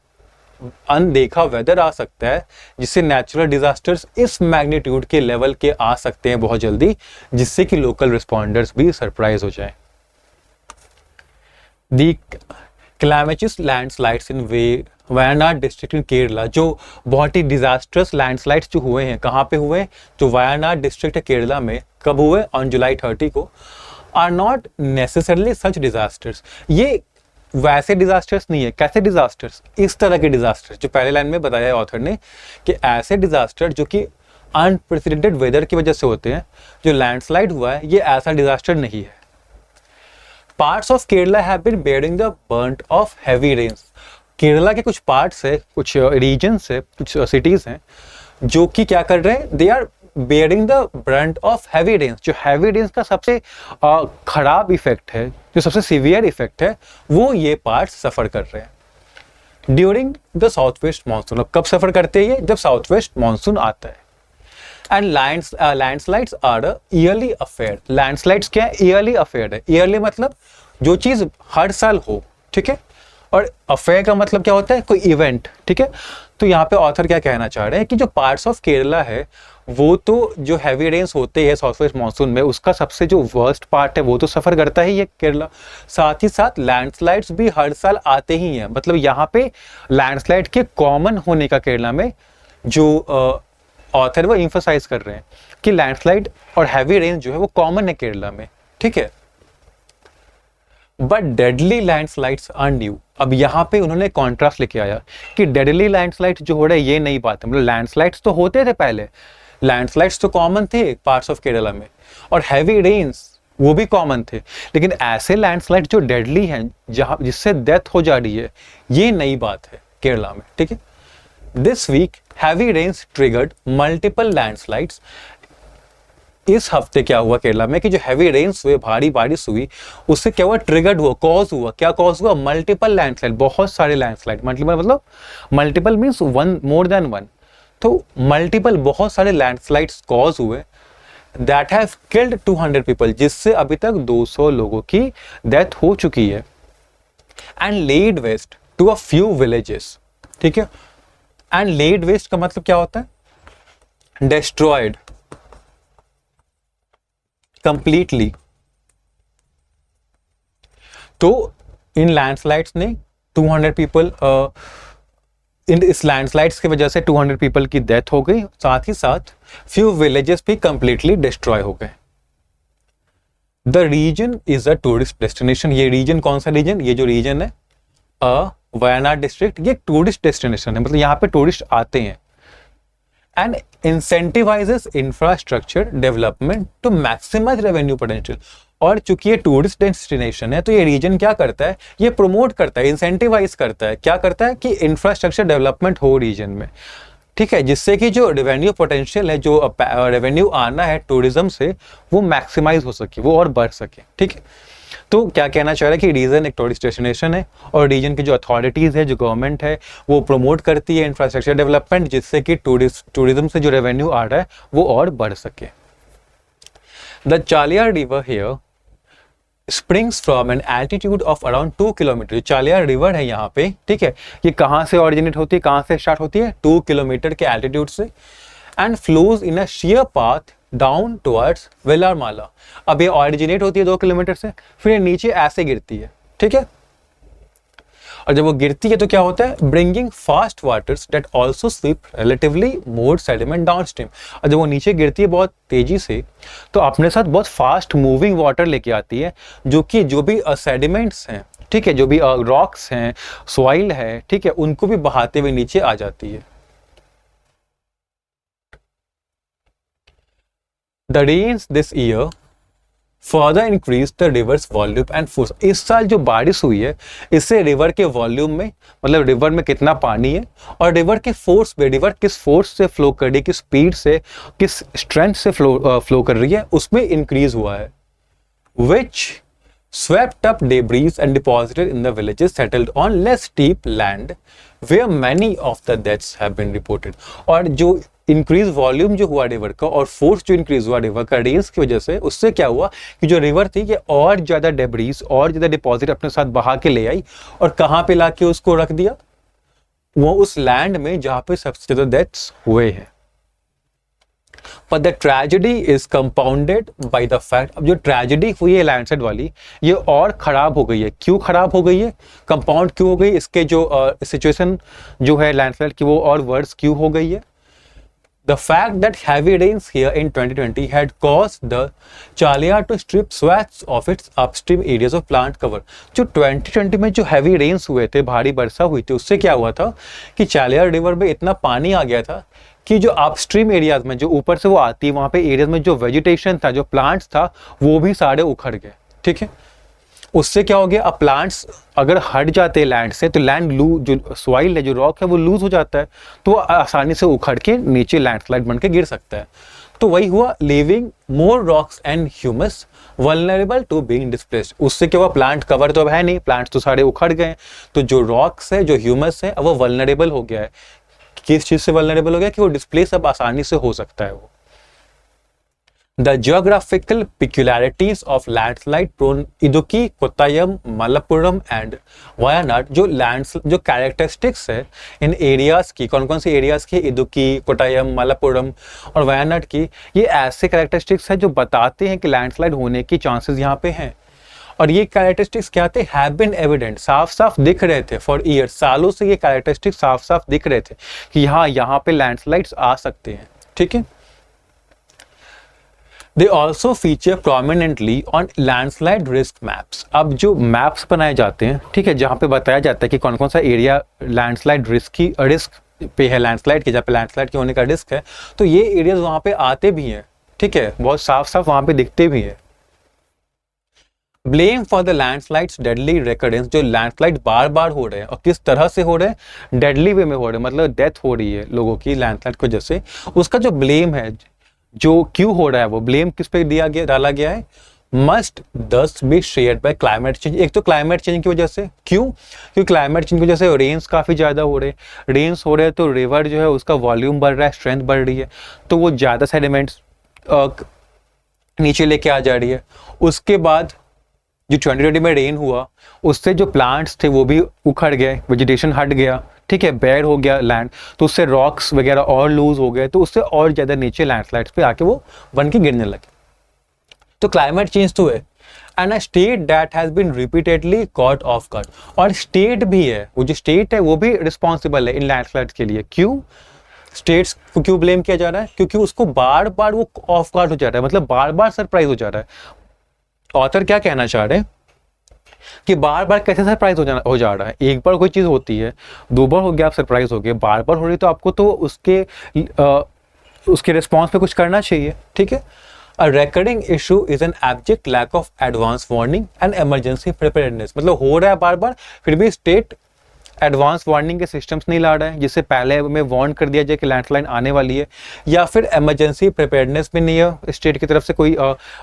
अनदेखा वेदर आ सकता है जिससे नेचुरल डिजास्टर्स इस मैग्नीट्यूड के लेवल के आ सकते हैं बहुत जल्दी, जिससे कि लोकल रिस्पॉन्डर्स भी सरप्राइज हो जाएं। The climatic landslides in Wayanad district in Kerala, जो बहुत ही डिजास्टर्स लैंडस्लाइड्स जो हुए हैं, कहाँ पे हुए? जो वायनाड डिस्ट्रिक्ट है केरला में, कब हुए? ऑन जुलाई 30 को। Are not necessarily such disasters. ये वैसे डिजास्टर्स नहीं है। कैसे डिजास्टर्स? इस तरह के डिजास्टर्स जो पहले लाइन में बताया है ऑथर ने, कि ऐसे डिजास्टर जो कि अनप्रेसिडेंटेड वेदर की वजह से होते हैं। जो लैंडस्लाइड हुआ है ये ऐसा डिजास्टर नहीं है। Parts of Kerala have been bearing the burnt of heavy rains. Kerala के कुछ पार्ट्स है, कुछ रीजन्स है, कुछ सिटीज हैं जो कि क्या कर रहे हैं? They are bearing the brunt of heavy rains. जो हैवी रेन्स का सबसे खराब इफेक्ट है, जो सबसे सीवियर इफेक्ट है, वो ये पार्ट्स सफर कर रहे हैं। During the south west monsoon. कब सफर करते हैं ये? जब साउथ वेस्ट मानसून आता है। And landslides are a yearly affair. Landslides क्या है? ईयरली अफेयर है। ईयरली मतलब जो चीज हर साल हो, ठीक है। और अफेयर का मतलब क्या होता है? कोई इवेंट, ठीक है। तो यहाँ पे ऑथर क्या कहना चाह रहे हैं कि जो पार्ट्स ऑफ केरला है वो तो जो हैवी रेन्स होते हैं साउथ वेस्ट मानसून में, उसका सबसे जो वर्स्ट पार्ट है वो तो सफर करता ही है केरला। साथ ही साथ लैंडस्लाइड्स भी हर साल आते ही हैं। मतलब यहाँ पे लैंडस्लाइड के कॉमन होने का केरला में जो ऑथर वो एम्फसाइज कर रहे हैं कि लैंडस्लाइड और हैवी रेन जो है वो कॉमन है केरला में, ठीक है। But deadly landslides are new. अब यहाँ पे उन्होंने कॉन्ट्रास्ट लेके आया कि डेडली लैंडस्लाइड जो हो रहा है ये नई बात है। मतलब लैंडस्लाइड्स तो होते थे पहले, लैंडस्लाइड्स तो कॉमन थे पार्ट्स ऑफ केरला में, और हैवी रेन्स वो भी कॉमन थे। लेकिन ऐसे लैंडस्लाइड जो डेडली हैं, जहां जिससे डेथ हो जा रही है, ये नई बात है केरला में, ठीक है। This week heavy rains triggered multiple landslides. इस हफ्ते क्या हुआ केरला में कि जो हैवी रेन्स हुए, भारी बारिश हुई, उससे क्या हुआ? ट्रिगर्ड हुआ, कॉज हुआ। क्या कॉज हुआ? मल्टीपल लैंडस्लाइड, बहुत सारे लैंडस्लाइड। मल्टीपल मतलब multiple means one, more than one. तो मल्टीपल, बहुत सारे लैंडस्लाइड्स कॉज हुए दैट हैव किल्ड 200 पीपल, जिससे अभी तक 200 लोगों की डेथ हो चुकी है। And laid waste to a few villages, ठीक है। एंड लेड वेस्ट का मतलब क्या होता है? Destroyed completely. तो इन लैंडस्लाइड्स ने 200 पीपल, इस लैंडस्लाइड्स की वजह से 200 पीपल की डेथ हो गई। साथ ही साथ फ्यू विलेजेस भी कंप्लीटली डिस्ट्रॉय हो गए। The region is a tourist destination. ये रीजन कौन सा रीजन? ये जो रीजन है वायनाड डिस्ट्रिक्ट, ये टूरिस्ट डेस्टिनेशन है, मतलब यहाँ पे टूरिस्ट आते हैं। And incentivises infrastructure development to maximise revenue potential. और चूंकि ये टूरिस्ट डेस्टिनेशन है तो ये रीजन क्या करता है? ये प्रमोट करता है, इंसेंटिवाइज करता है। क्या करता है? कि इंफ्रास्ट्रक्चर डेवलपमेंट हो रीजन में, ठीक है, जिससे कि जो रेवेन्यू पोटेंशियल है, जो रेवेन्यू आना है टूरिज्म से, वो मैक्सिमाइज हो सके, वो और बढ़ सके, ठीक है। तो क्या कहना चाह रहा है कि रीजन एक टूरिस्ट डेस्टिनेशन है और रीजन की जो अथॉरिटीज है, जो गवर्नमेंट है, वो प्रमोट करती है इंफ्रास्ट्रक्चर डेवलपमेंट, जिससे कि टूरिज्म से जो रेवेन्यू आ रहा है वो और बढ़ सके। The Chaliyar river here springs from an altitude of around 2 kilometre. Chaliyar river है यहाँ पे, ठीक है, ये कहाँ से ऑरिजिनेट होती है, कहाँ से स्टार्ट होती है? 2 किलोमीटर के एल्टीट्यूड से। And flows in a shared path down towards Vellarimala. अब ये ऑरिजिनेट होती है 2 किलोमीटर से, फिर ये नीचे ऐसे गिरती है, ठीक है। और जब वो गिरती है तो क्या होता है? Bringing fast waters that also sweep relatively more sediment downstream. और जब वो नीचे गिरती है बहुत तेजी से, तो अपने साथ बहुत फास्ट मूविंग वाटर लेके आती है, जो भी सेडिमेंट्स हैं, ठीक है, जो भी रॉक्स हैं, सॉइल है, ठीक है, उनको भी बहाते हुए नीचे आ जाती है। The rains this year further increased the river's volume and force। इस साल जो बारिश हुई है इससे रिवर के वॉल्यूम में, मतलब रिवर में कितना पानी है, और रिवर के फोर्स में, रिवर किस फोर्स से फ्लो कर रही है, किस स्पीड से, किस स्ट्रेंथ से फ्लो कर रही है, उसमें इंक्रीज हुआ है। Which swept up debris and deposited in the villages settled on less steep land where many of the deaths have been reported। और जो इंक्रीज वॉल्यूम जो हुआ रिवर का और फोर्स जो इंक्रीज हुआ रिवर का रेंस की वजह से, उससे क्या हुआ कि जो रिवर थी ये और ज्यादा डेब्रीज और ज्यादा डिपॉजिट अपने साथ बहा के ले आई, और कहाँ पे लाके उसको रख दिया? वो उस लैंड में जहां पे सबसे ज्यादा डेथ्स हुए हैं। But the tragedy is compounded by the fact, अब जो ट्रेजेडी हुई है लैंडस्लाइड वाली, ये और खराब हो गई है। क्यों खराब हो गई है? कंपाउंड क्यों हो गई? इसके जो सिचुएशन जो है लैंडस्लाइड की, वो और वर्स क्यों हो गई है? The fact that heavy rains here in 2020 had caused the Chaliar to strip swaths of its upstream areas of plant cover। जो 2020 में जो heavy rains हुए थे, भारी वर्षा हुई थी, उससे क्या हुआ था कि चालियार रिवर में इतना पानी आ गया था कि जो अपस्ट्रीम एरियाज में, जो ऊपर से वो आती है, वहां पे एरियाज में जो वेजिटेशन था, जो प्लांट्स था, वो भी सारे उखड़ गए, ठीक है। उससे क्या हो गया? अब प्लांट्स अगर हट जाते हैं लैंड से, तो लैंड जो सॉइल है, जो रॉक है, वो लूज हो जाता है, तो वो आसानी से उखड़ के नीचे लैंडस्लाइड बन के गिर सकता है। तो वही हुआ, leaving more rocks and humus vulnerable to being displaced. उससे क्या हुआ, प्लांट कवर तो अब है नहीं, प्लांट्स तो सारे उखड़ गए, तो जो रॉक्स है, जो ह्यूमस है, अब वो वल्नरेबल हो गया है। किस चीज से वल्नरेबल हो गया कि वो डिस्प्लेस अब आसानी से हो सकता है वो। The geographical peculiarities of landslide prone Idukki, Kottayam, Malappuram and Wayanad, जो characteristics है इन एरियाज की, कौन कौन से एरियाज की, इदुक्की, कोट्टायम, मलप्पुरम और वायनाड की, ये ऐसे कैरेक्टरिस्टिक्स है जो बताते हैं कि लैंडस्लाइड होने की चांसेस यहाँ पे हैं। और ये कैरेक्टरिस्टिक्स क्या थे, हैव बीन एविडेंट, साफ साफ दिख रहे थे फॉर ईयर्स, सालों से ये कैरेक्टरिस्टिक्स साफ साफ दिख रहे थे कि यहाँ पे लैंडस्लाइड्स आ सकते हैं। ठीक है, They also feature prominently on landslide risk maps। अब जो मैप्स बनाए जाते हैं, ठीक है, जहाँ पे बताया जाता है कि कौन कौन सा एरिया लैंडस्लाइड रिस्क पे है, लैंडस्लाइड के जहाँ पे लैंडस्लाइड के होने का रिस्क है, तो ये एरियाज वहाँ पे आते भी हैं। ठीक है, बहुत साफ साफ वहाँ पे दिखते भी हैं। Blame for the landslides deadly recurrence, जो लैंडस्लाइड बार बार हो रहे हैं और किस तरह से हो रहे हैं, डेडली वे में हो रहे हैं, मतलब डेथ हो रही है लोगों की लैंडस्लाइड की वजह से, उसका जो ब्लेम है, जो क्यों हो रहा है, वो ब्लेम किस पे डाला गया है, मस्ट दस be shared by climate change. एक तो क्लाइमेट चेंज की वजह से, क्यों, क्योंकि क्लाइमेट चेंज की वजह से रेन्स काफी ज्यादा हो रहे हैं, रेन्स हो रहे हैं तो रिवर जो है उसका वॉल्यूम बढ़ रहा है, स्ट्रेंथ बढ़ रही है, तो वो ज्यादा सेडिमेंट्स नीचे लेके आ जा रही है। उसके बाद जो 2020 में रेन हुआ, उससे जो प्लांट्स थे वो भी उखड़ गए, वेजिटेशन हट गया, ठीक है, बेयर हो गया लैंड, तो उससे रॉक्स वगैरह और लूज हो गए, तो उससे और ज्यादा नीचे लैंडस्लाइड्स पे आके वो बन के गिरने लगे। तो क्लाइमेट चेंज तो है, and a state that has been repeatedly caught off guard, और स्टेट भी है, वो जो स्टेट है वो भी रिस्पॉन्सिबल है इन लैंडस्लाइड्स के लिए। क्यों, स्टेट्स को क्यों ब्लेम किया जा रहा है, क्योंकि उसको बार बार वो ऑफ गार्ड हो जा रहा है, मतलब बार बार सरप्राइज हो जा रहा है। ऑथर क्या कहना चाह रहे हैं कि बार बार कैसे सरप्राइज हो जा रहा है, एक बार कोई चीज होती है, दो बार हो गया आप सरप्राइज हो गए, बार बार हो रही तो आपको तो उसके रिस्पॉन्स पे कुछ करना चाहिए। ठीक है, a recurring issue is an abject lack of advance warning and emergency preparedness, मतलब हो रहा है बार बार, फिर भी स्टेट एडवांस वार्निंग के सिस्टम्स नहीं ला रहा है जिससे पहले में वार्न कर दिया जाए कि लैंडस्लाइड आने वाली है, या फिर इमरजेंसी प्रिपेयर्डनेस भी नहीं है, स्टेट की तरफ से कोई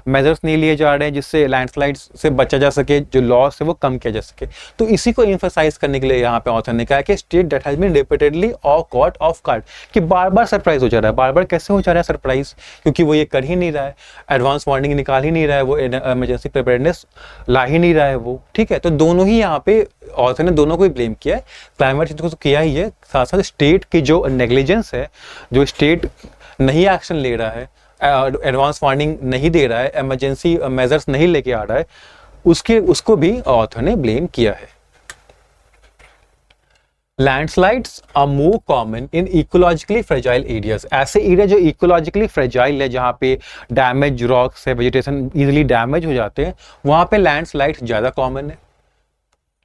मेजर्स नहीं लिए जा रहे हैं जिससे लैंडस्लाइड से बचा जा सके, जो लॉस है वो कम किया जा सके। तो इसी को एम्फसाइज करने के लिए यहाँ पे ऑथर ने कहा कि state that has been repeatedly caught off guard, कि बार बार सरप्राइज हो जा रहा है। बार बार कैसे हो जा रहा है सरप्राइज, क्योंकि वो ये कर ही नहीं रहा है, एडवांस वार्निंग निकाल ही नहीं रहा है, वो इमरजेंसी प्रिपेयर्डनेस ला ही नहीं रहा है वो। ठीक है, तो दोनों ही यहाँ पे ऑथर ने दोनों को ही ब्लेम किया है, क्लाइमेट चेंज को तो किया ही है, साथ साथ स्टेट की जो नेग्लिजेंस है, जो स्टेट नहीं एक्शन ले रहा है, एडवांस वार्निंग नहीं दे रहा है, इमरजेंसी मेजर्स नहीं लेके आ रहा है, उसको भी ऑथर ने ब्लेम किया है। Landslides are more common in ecologically fragile areas, ऐसे एरिया जो इकोलॉजिकली फ्रेजाइल है, जहाँ पे डैमेज रॉक्स है, वेजिटेशन इजिली डैमेज हो जाते हैं, वहां पे लैंडस्लाइड्स ज्यादा कॉमन है।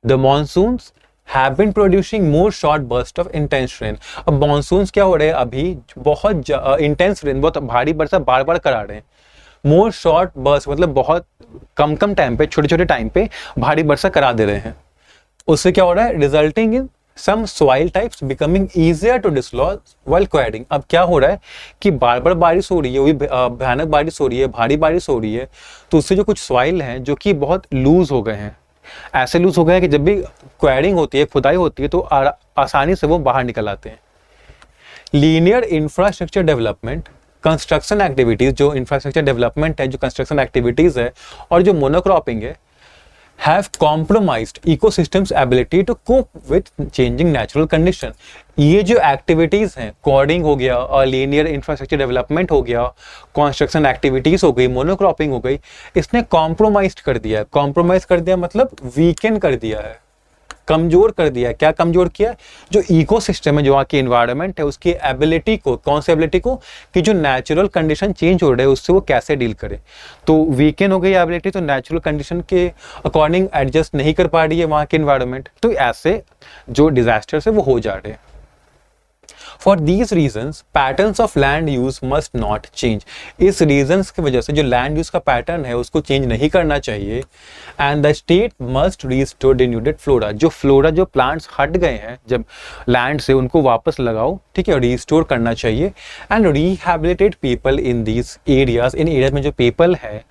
The monsoons have been producing more short burst of intense rain। अब मॉनसून्स क्या हो रहे हैं अभी, बहुत इंटेंस रेन, बहुत भारी वर्षा बार बार करा रहे हैं। मोर शॉर्ट बर्स्ट मतलब बहुत कम कम टाइम पे, छोटे छोटे टाइम पे भारी वर्षा करा दे रहे हैं। उससे क्या हो रहा है, resulting in some soil types becoming easier to dislodge while quarrying. अब क्या हो रहा है कि बार बार बारिश हो रही है, वो भी भयानक बारिश हो रही है, भारी बारिश हो रही है, तो उससे जो कुछ सॉइल हैं जो कि बहुत लूज हो गए हैं, ऐसे लूज हो गए हैं कि जब भी क्वेरिंग होती है, खुदाई होती है, तो आसानी से वो बाहर निकल आते हैं। Linear infrastructure development, construction activities, जो इंफ्रास्ट्रक्चर डेवलपमेंट है, जो कंस्ट्रक्शन एक्टिविटीज है, और जो मोनोक्रॉपिंग है, have compromised ecosystems ability to cope with changing natural condition। ये जो एक्टिविटीज हैं, कोडिंग हो गया और लीनियर इंफ्रास्ट्रक्चर डेवलपमेंट हो गया, कंस्ट्रक्शन एक्टिविटीज हो गई, मोनोक्रॉपिंग हो गई, इसने कॉम्प्रोमाइज कर दिया है। कॉम्प्रोमाइज कर दिया मतलब वीकेंड कर दिया है, कमजोर कर दिया है। क्या कमजोर किया, जो इकोसिस्टम है, जो वहाँ की एनवायरनमेंट है, उसकी एबिलिटी को, कौन सी एबिलिटी को, कि जो नेचुरल कंडीशन चेंज हो रहे हैं उससे वो कैसे डील करे। तो वीकेंड हो गई एबिलिटी, तो नेचुरल कंडीशन के अकॉर्डिंग एडजस्ट नहीं कर पा रही है वहाँ की एनवायरनमेंट, तो ऐसे जो डिजास्टर्स है वो हो जा रहे हैं। For these reasons patterns of land use must not change. इस रीजन्स की वजह से जो लैंड यूज का पैटर्न है उसको चेंज नहीं करना चाहिए। And the state must restore denuded flora, जो फ्लोरा जो प्लांट्स हट गए हैं जब लैंड से उनको वापस लगाओ, ठीक है, रीस्टोर करना चाहिए। And rehabilitate people in these areas, in areas में जो पीपल है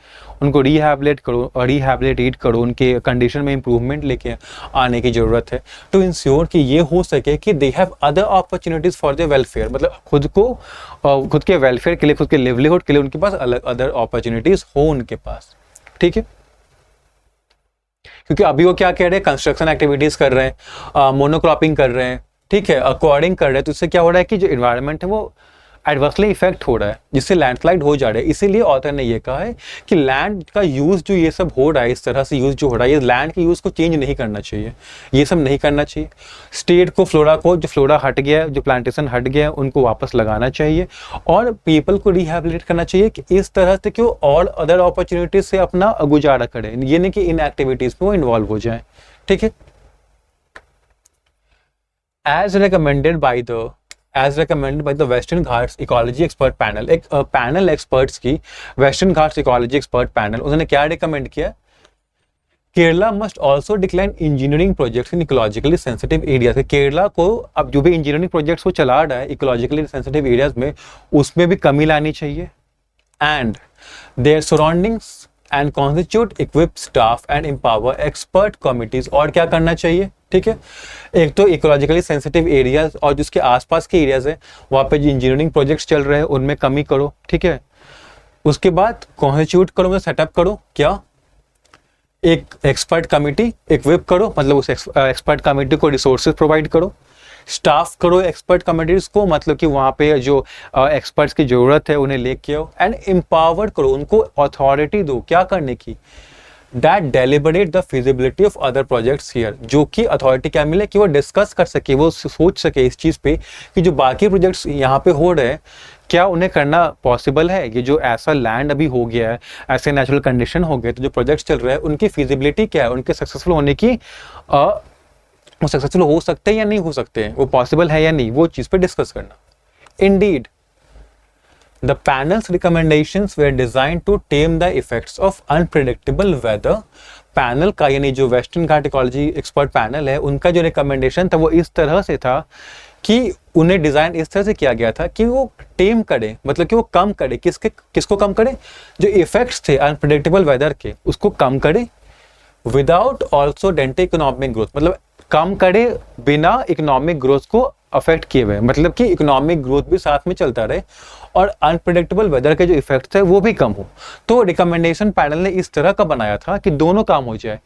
उनको रिहैबिलिटेट करो, उनके कंडीशन में इंप्रूवमेंट लेके आने की ज़रूरत है टू इंश्योर कि ये हो सके कि they have other opportunities for their welfare, मतलब खुद के वेलफेयर के लिए, खुद के लिवलीहुड के लिए उनके पास अलग अदर अपॉर्चुनिटीज़ हो उनके पास, ठीक है। क्योंकि अभी वो क्या कह रहे हैं, कंस्ट्रक्शन एक्टिविटीज़ कर रहे हैं, मोनोक्रॉपिंग कर रहे हैं, ठीक है, अक्वायरिंग कर रहे हैं, तो इससे क्या हो रहा है कि जो इन्वायरमेंट है वो एडवर्सली इफेक्ट हो रहा है, जिससे लैंडस्लाइड हो जा रहा है। इसीलिए ऑथर ने ये कहा है कि लैंड का यूज़ जो ये सब हो रहा है, इस तरह से यूज़ जो हो रहा है, ये लैंड के यूज़ को चेंज नहीं करना चाहिए, ये सब नहीं करना चाहिए। स्टेट को फ्लोरा को, जो फ्लोरा हट गया है, जो प्लांटेशन हट गया है, उनको वापस लगाना चाहिए और पीपल को रिहैबिलिटेट करना चाहिए कि इस तरह से कि वो और अदर अपॉर्चुनिटीज से अपना गुजारा करें, ये नहीं कि इन एक्टिविटीज़ में वो इन्वॉल्व हो जाए, ठीक है। As recommended by the Western Ghats ecology expert panel, एक पैनल एक्सपर्ट्स की Western Ghats ecology expert panel, उन्होंने क्या रिकमेंड किया, Kerala must also decline engineering projects in ecologically sensitive areas. Kerala को अब जो भी इंजीनियरिंग प्रोजेक्ट्स वो चला रहा है इकोलॉजिकली सेंसिटिव एरियाज में, उसमें भी कमी लानी चाहिए। And there surroundings and constitute equip staff and empower expert committees, और क्या करना चाहिए, ठीक है। एक तो इकोलॉजिकली सेंसिटिव एरियाज और जिसके आसपास के एरियाज है वहाँ पे जो इंजीनियरिंग प्रोजेक्ट्स चल रहे हैं उनमें कमी करो, ठीक है। उसके बाद कॉन्स्टिट्यूट करो, सेटअप करो, क्या, एक एक्सपर्ट कमिटी इक्विप करो, मतलब उस एक्सपर्ट कमिटी को रिसोर्सेज प्रोवाइड करो, स्टाफ करो एक्सपर्ट कमिटीज को, मतलब कि वहाँ पे जो एक्सपर्ट्स की ज़रूरत है उन्हें लेके आओ। एंड एम्पावर करो, उनको अथॉरिटी दो क्या करने की, that deliberate the feasibility of other projects here, जो कि अथॉरिटी क्या मिले कि वो डिस्कस कर सके, वो सोच सके इस चीज़ पे कि जो बाकी प्रोजेक्ट्स यहाँ पे हो रहे हैं क्या उन्हें करना पॉसिबल है। ये जो ऐसा लैंड अभी हो गया है, ऐसे नेचुरल कंडीशन हो गए, तो जो प्रोजेक्ट्स चल रहे हैं उनकी फिजिबिलिटी क्या है, उनके सक्सेसफुल होने की वो सक्सेसफुल हो सकते हैं या नहीं हो सकते हैं, वो पॉसिबल है या नहीं, वो चीज़ पे डिस्कस करना। Indeed The panel's recommendations were designed to tame the effects of unpredictable weather. Panel का यानी जो वेस्टर्न घाट इकोलॉजी एक्सपर्ट पैनल है उनका जो रिकमेंडेशन था वो इस तरह से था कि उन्हें डिज़ाइन इस तरह से किया गया था कि वो टेम करे, मतलब कि वो कम करे, किसको कम करे, जो इफेक्ट्स थे अनप्रेडिक्टेबल वेदर के उसको कम करे, without also didn't economic growth, मतलब कम करे बिना इकोनॉमिक ग्रोथ को अफेक्ट किए हुए, मतलब कि इकोनॉमिक ग्रोथ भी साथ में चलता रहे और अनप्रेडिक्टेबल वेदर के जो इफेक्ट्स है वो भी कम हो। तो रिकमेंडेशन पैनल ने इस तरह का बनाया था कि दोनों काम हो जाए,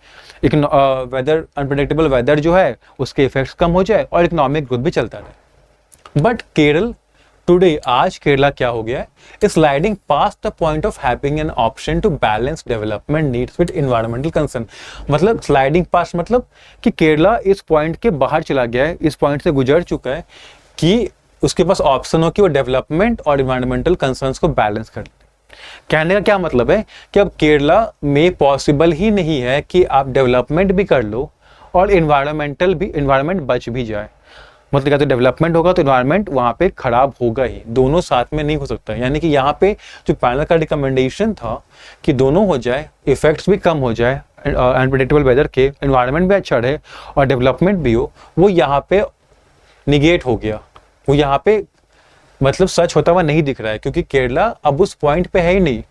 वेदर अनप्रेडिक्टेबल वेदर जो है उसके इफेक्ट्स कम हो जाए और इकोनॉमिक ग्रोथ भी चलता रहे। बट केरल टुडे, आज केरला क्या हो गया है, sliding past the point of having an option to balance development needs with environmental concern. मतलब स्लाइडिंग पास्ट मतलब कि केरला इस पॉइंट के बाहर चला गया है, इस पॉइंट से गुजर चुका है कि उसके पास ऑप्शन हो कि वो डेवलपमेंट और एनवायरमेंटल कंसर्न्स को बैलेंस कर ले। कहने का क्या मतलब है कि अब केरला में पॉसिबल ही नहीं है कि आप डेवलपमेंट भी कर लो और एनवायरमेंट बच भी जाए। मतलब क्या, तो डेवलपमेंट होगा तो एनवायरमेंट वहाँ पे खराब होगा ही, दोनों साथ में नहीं हो सकता। यानी कि यहाँ पे जो पैनल का रिकमेंडेशन था कि दोनों हो जाए, इफेक्ट्स भी कम हो जाए अनप्रेडिक्टेबल वेदर के, एनवायरमेंट भी अच्छा रहे और डेवलपमेंट भी हो, वो यहाँ पे निगेट हो गया, वो यहाँ पे मतलब सच होता हुआ नहीं दिख रहा है, क्योंकि केरला अब उस पॉइंट पे है ही नहीं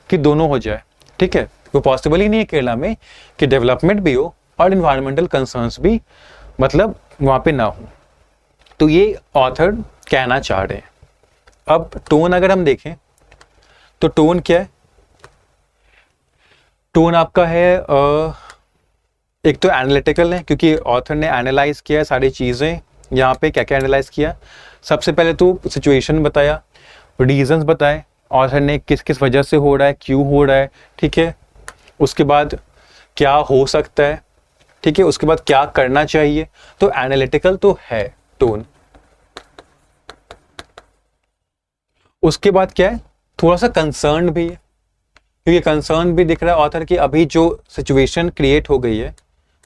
कि दोनों हो जाए, ठीक है। वो पॉसिबल ही नहीं है केरला में कि डेवलपमेंट भी हो और इन्वायरमेंटल कंसर्न्स भी मतलब वहाँ पे ना हो। तो ये ऑथर कहना चाह रहे हैं। अब टोन अगर हम देखें तो टोन क्या है, टोन आपका है एक तो एनालिटिकल है, क्योंकि ऑथर ने एनालाइज किया सारी चीज़ें। यहाँ पे क्या क्या एनालाइज किया, सबसे पहले तो सिचुएशन बताया, रीजंस बताए ऑथर ने किस किस वजह से हो रहा है, क्यों हो रहा है, ठीक है। उसके बाद क्या हो सकता है, ठीक है। उसके बाद क्या करना चाहिए। तो एनालिटिकल तो है टोन। उसके बाद क्या है, थोड़ा सा कंसर्न भी है, क्योंकि कंसर्न भी दिख रहा है ऑथर की अभी जो सिचुएशन क्रिएट हो गई है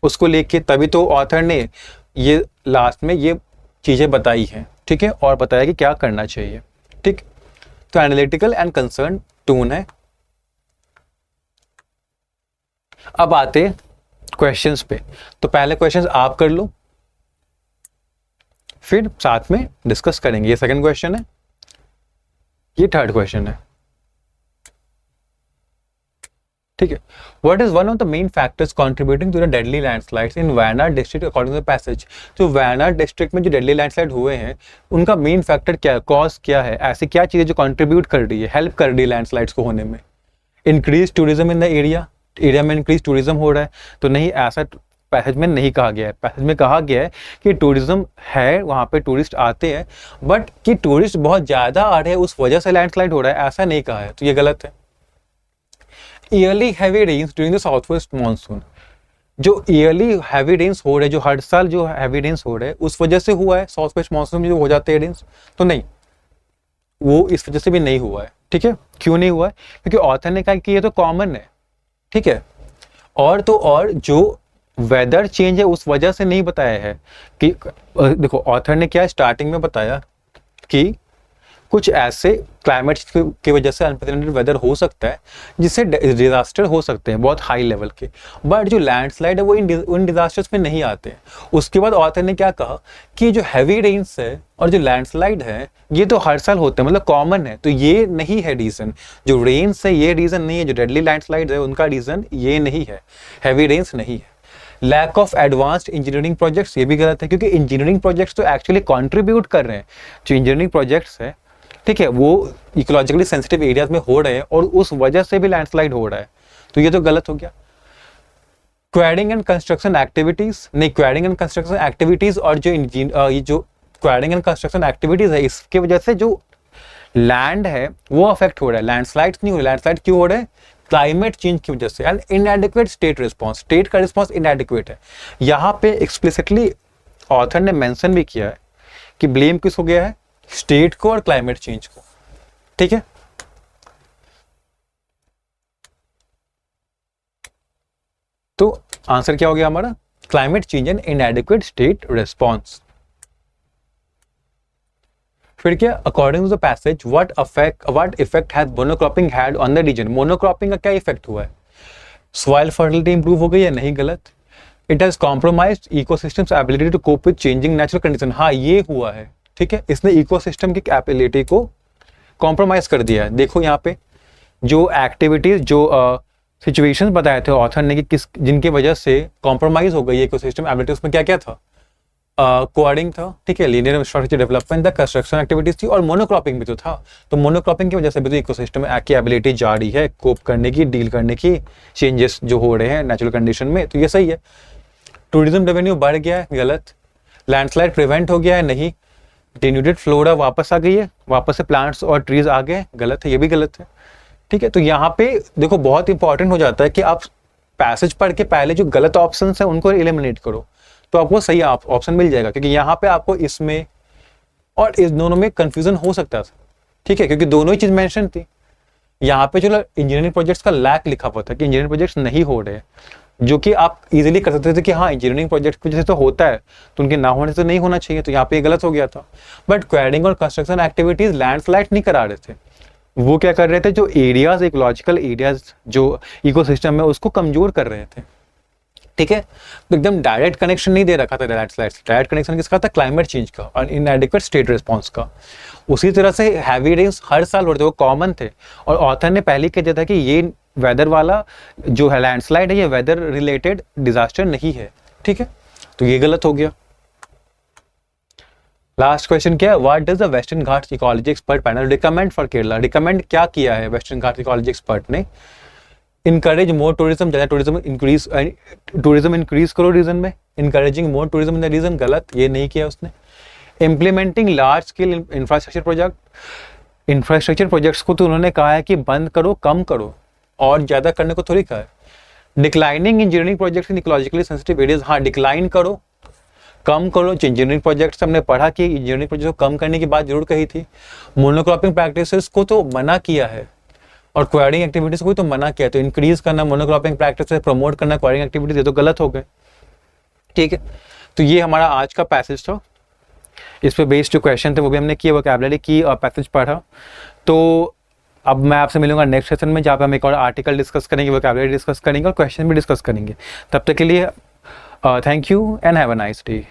उसको लेके, तभी तो ऑथर ने ये लास्ट में ये चीज़ें बताई हैं, ठीक है, और बताया कि क्या करना चाहिए, ठीक। तो एनालिटिकल एंड कंसर्न टोन है। अब आते क्वेश्चंस पे। तो पहले क्वेश्चंस आप कर लो, फिर साथ में डिस्कस करेंगे। ये सेकंड क्वेश्चन है, ये थर्ड क्वेश्चन है, ठीक है। What is one of the main factors contributing to the deadly landslides in Wayanad district according to the passage. तो वायनाड डिस्ट्रिक्ट में जो डेडली लैंडस्लाइड हुए हैं उनका मेन फैक्टर क्या है, कॉज क्या है, ऐसी क्या चीज़ें जो कंट्रीब्यूट कर रही है, हेल्प कर रही है लैंडस्लाइड्स को होने में। Increase tourism in the area में इंक्रीज टूरिज्म हो रहा है, तो नहीं, ऐसा पैसेज में नहीं कहा गया है। पैसेज में कहा गया है कि टूरिज्म है, वहाँ पे टूरिस्ट आते हैं, बट कि टूरिस्ट बहुत ज़्यादा आ रहे हैं उस वजह से लैंडस्लाइड हो रहा है, ऐसा नहीं कहा है, तो ये गलत है। Yearly heavy rains during the south west monsoon, जो ईयरली हैवी रेन्स हो रहे हैं, जो हर साल जो हैवी रेन्स हो रहे हैं उस वजह से हुआ है साउथ वेस्ट मानसून में जो हो जाते हैं रेन्स, तो नहीं, वो इस वजह से भी नहीं हुआ है, ठीक है। क्यों नहीं हुआ है? क्योंकि ऑथर ने कहा कि ये तो कॉमन है, ठीक है। और तो और जो वेदर चेंज है उस वजह से नहीं बताया है कि देखो ऑथर ने क्या स्टार्टिंग में बताया कि कुछ ऐसे क्लाइमेट की वजह से अनप्रेसिडेंटेड वेदर हो सकता है जिससे डिजास्टर हो सकते हैं बहुत हाई लेवल के, बट जो लैंडस्लाइड है वो इन डिजास्टर्स में नहीं आते हैं। उसके बाद ऑथर ने क्या कहा कि जो हैवी रेन्स है और जो लैंडस्लाइड है ये तो हर साल होते हैं, मतलब कॉमन है, तो ये नहीं है रीजन। जो रेन्स है ये रीजन नहीं है, जो डेडली लैंडस्लाइड है उनका रीजन ये नहीं है, हैवी रेन्स नहीं है। Lack of advanced engineering projects, ये भी गलत है, क्योंकि इंजीनियरिंग प्रोजेक्ट्स तो एक्चुअली कंट्रीब्यूट कर रहे हैं। जो इंजीनियरिंग प्रोजेक्ट्स है, ठीक है, वो इकोलॉजिकली सेंसिटिव एरियाज में हो रहे हैं और उस वजह से भी लैंडस्लाइड हो रहा है, तो ये तो गलत हो गया। क्वेरिंग एंड कंस्ट्रक्शन एक्टिविटीज, नहीं, क्वेरिंग एंड कंस्ट्रक्शन एक्टिविटीज और जो ये जो क्वेरिंग एंड कंस्ट्रक्शन एक्टिविटीज है इसके वजह से जो लैंड है वो अफेक्ट हो रहा है, लैंडस्लाइड नहीं हो रहा है। लैंडस्लाइड क्यों हो रहा है? क्लाइमेट चेंज की वजह से। And inadequate state response, state का रिस्पॉन्स इनएडिक्वेट है। यहाँ पे एक्सप्लिसिटली ऑथर ने मेंशन भी किया है कि ब्लेम किसको गया है, स्टेट को और क्लाइमेट चेंज को, ठीक है। तो आंसर क्या हो गया हमारा, climate change and inadequate state response. फिर क्या, according to the passage what effect has monocropping had on the region. Monocropping का क्या इफेक्ट हुआ है? सॉइल फर्टिलिटी इंप्रूव हो गई है, नहीं, गलत। It has compromised ecosystems ability to cope with changing natural condition, हाँ ये हुआ है, ठीक है। इसने इकोसिस्टम की एबिलिटी को कॉम्प्रोमाइज कर दिया है। देखो यहाँ पे जो एक्टिविटीज, जो सिचुएशंस बताए थे ऑथर ने कि किस जिनके वजह से कॉम्प्रोमाइज हो गई इकोसिस्टम एबिलिटी, उसमें क्या क्या था? कोडिंग था, ठीक है, लीनियर इंफ्रास्ट्रक्चर डेवलपमेंट था, कंस्ट्रक्शन एक्टिविटीज थी और मोनोक्रॉपिंग भी तो था। तो मोनोक्रॉपिंग की वजह से भी तो इकोसिस्टम की एबिलिटी जा रही है कोप करने की, डील करने की चेंजेस जो हो रहे हैं नेचुरल कंडीशन में, तो ये सही है। टूरिज्म रेवेन्यू बढ़ गया है, गलत। लैंडस्लाइड प्रिवेंट हो गया है, नहीं। डिन्यूटेड फ्लोरा वापस आ गई है, वापस से प्लांट्स और ट्रीज आ गए, गलत है, ये भी गलत है, ठीक है। तो यहाँ पे देखो बहुत इंपॉर्टेंट हो जाता है कि आप पैसेज पढ़ के पहले जो गलत ऑप्शन है उनको एलिमिनेट करो, तो आपको सही ऑप्शन मिल जाएगा। क्योंकि यहाँ पे आपको इसमें और इस दोनों में कंफ्यूजन हो सकता था, ठीक है, क्योंकि दोनों ही चीज मेंशन थी। यहाँ पे चलो इंजीनियरिंग प्रोजेक्ट्स का लैक लिखा हुआ था कि इंजीनियरिंग प्रोजेक्ट्स नहीं हो रहे, जो कि आप इजीली कर सकते थे कि हाँ इंजीनियरिंग प्रोजेक्ट की वजह से तो होता है, तो उनके ना होने से नहीं होना चाहिए, तो यहाँ पे गलत हो गया था। बट क्वेरिंग और कंस्ट्रक्शन एक्टिविटीज लैंडस्लाइड नहीं करा रहे थे, वो क्या कर रहे थे, जो एरियाज, इकोलॉजिकल एरियाज जो इकोसिस्टम है उसको कमजोर कर रहे थे, ठीक है। तो एकदम डायरेक्ट कनेक्शन नहीं दे रखा था लैंडस्लाइड से, डायरेक्ट कनेक्शन किसका था? क्लाइमेट चेंज का और इनएडिक्वेट स्टेट रिस्पॉन्स का। उसी तरह से हैवी रेन्स हर साल हो रहे थे, वो कॉमन थे, और ऑथर ने पहले कह दिया था कि ये वेदर वाला जो है लैंडस्लाइड है ये वेदर रिलेटेड डिजास्टर नहीं है, ठीक है। तो ये गलत हो गया। लास्ट क्वेश्चन क्या है, what does the Western Ghats ecology expert panel recommend for Kerala. Recommend क्या किया है वेस्टर्न घाट्स इकोलॉजी एक्सपर्ट ने? इनकरेज मोर टूरिज्म, ज़्यादा टूरिज्म इंक्रीज करो रीजन में, encouraging more tourism in the region, गलत, ये नहीं किया उसने। Implementing large scale infrastructure projects को तो उन्होंने कहा है कि बंद करो, कम करो, और ज़्यादा करने को थोड़ी कहा है। Declining engineering projects in ecologically sensitive areas, हाँ डिक्लाइन करो, कम करो। इंजीनियरिंग प्रोजेक्ट्स हमने पढ़ा कि इंजीनियरिंग प्रोजेक्ट को कम करने की बात जरूर कही थी। मोनोक्रॉपिंग प्रैक्टिसेस को तो मना किया है और क्वेरिंग एक्टिविटीज को तो मना किया, तो इंक्रीज करना मोनोक्रॉपिंग प्रैक्टिस, प्रमोट करना क्वेरिंग एक्टिविटीज, ये तो गलत हो गए, ठीक है। तो ये हमारा आज का पैसेज था। इस पे बेस्ड जो क्वेश्चन थे वो भी हमने किए, वोकैबुलरी की और पैसेज पढ़ा। तो अब मैं आपसे मिलूंगा नेक्स्ट सेशन में, जहाँ पे हम एक और आर्टिकल डिस्कस करेंगे, वोकैबुलरी डिस्कस करेंगे और क्वेश्चन भी डिस्कस करेंगे। तब तक के लिए thank you and have a nice day.